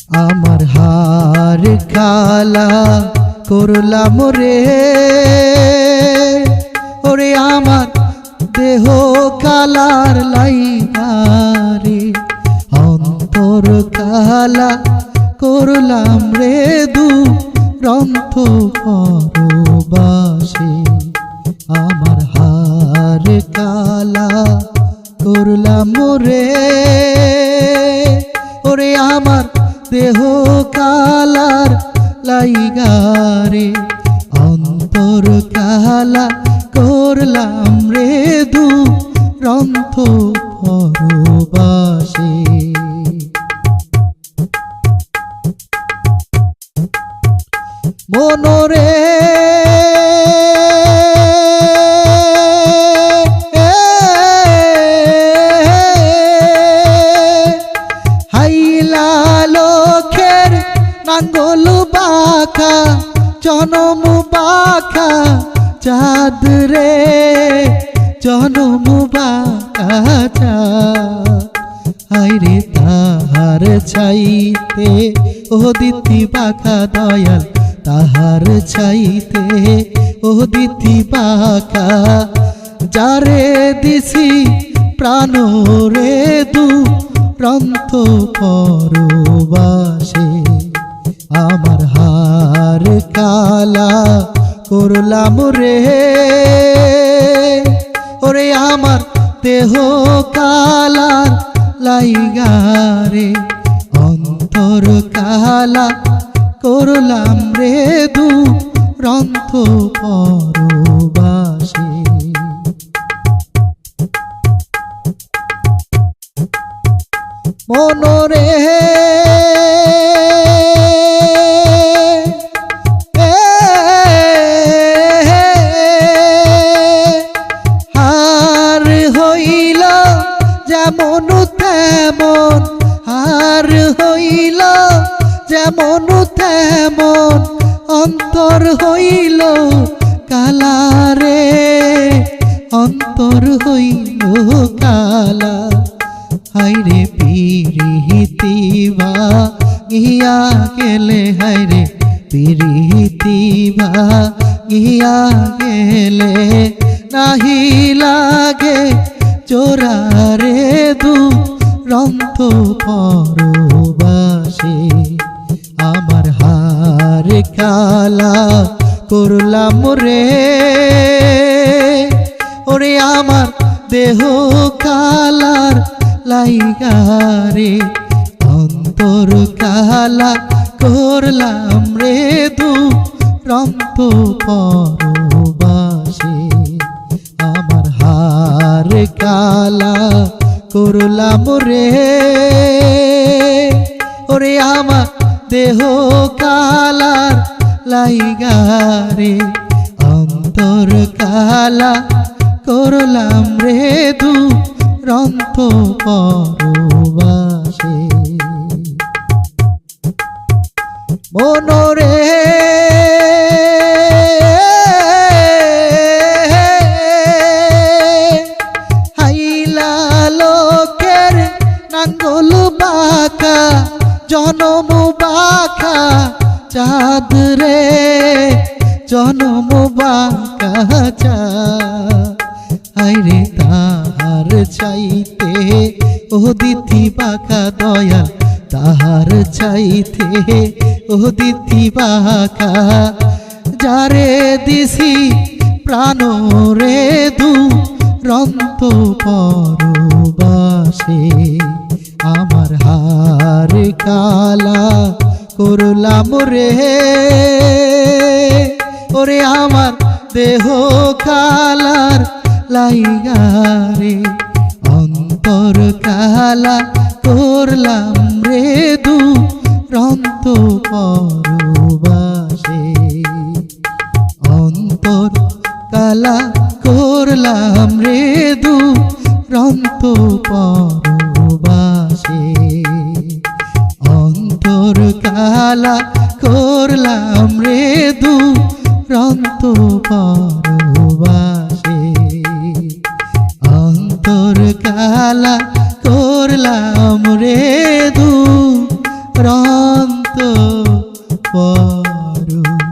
আমার হার কালা করলাম রে, ওরে আমার দেহ কালার লাইগারে, অন্তর কালা করলাম রে দুরন্ত পরবাসে। আমার হার কালা করলাম রে, ওরে আমার দেহ কালার লাইগারে, অন্তর কালা করলাম রে দুরন্ত পরবাসে। মনরে হাইলা লোকের নাঙ্গল বাঁকা, জনম বাঁকা চাঁদ রে, জনম বাঁকা চাঁদ। হায়রে তাহার ছাইতে ও দিতি বাঁকা দয়াল, তাহার ছাইতে ও দিতি বাঁকা, যারে দিছি প্রাণ রে দুরন্ত পরবাসে। আমার হার কালা করলাম রে, ওরে আমার দেহ কালার লাইগারে, অন্তর কালা করলাম রে দুরন্ত পরবাসে। মনরে হার হইল যেমন তেমন, হার হইল যেমন তেমন, অন্তর হইল কালারে, অন্তর হইল কালা। হায়রে পিরিতি ভাঙিয়া গেলে, হায়রে পিরিতি ভাঙিয়া গেলে, নাহি লাগে জোড়ারে দুরন্ত পরবাসে। আমার হার কালা করলাম রে, ওরে আমার দেহ কালার লাইগারে, অন্তর কালা করলাম রে দুরন্ত পরবাসে। আমার হার কালা করলাম রে, ওরে আমার দেহ কালার লাইগারে, অন্তর কালা করলাম রে দুরন্ত পরবাসে। মনরে হাইলা লোকের নাঙ্গল বাঁকা, জনম বাঁকা চাঁদ রে, জনম বাঁকা চাঁদ। হায়রে তাহার চাইতে ও দিতি বাঁকা দয়াল, তাহার চাইতে ও দিতি বাঁকা, যারে দিছি প্রাণ রে দুরন্ত পরবাসে। আমার হার কালা করলাম রে, ওরে আমার দেহ কালার লাইগারে, অন্তর কালা করলাম রে দুরন্ত পরবাসে। অন্তর কালা করলাম রে দুরন্ত পরবাসে, অন্তর কালা করলাম রে দুরন্ত পরবাসে, অন্তর কালা করলাম রে দুরন্ত করো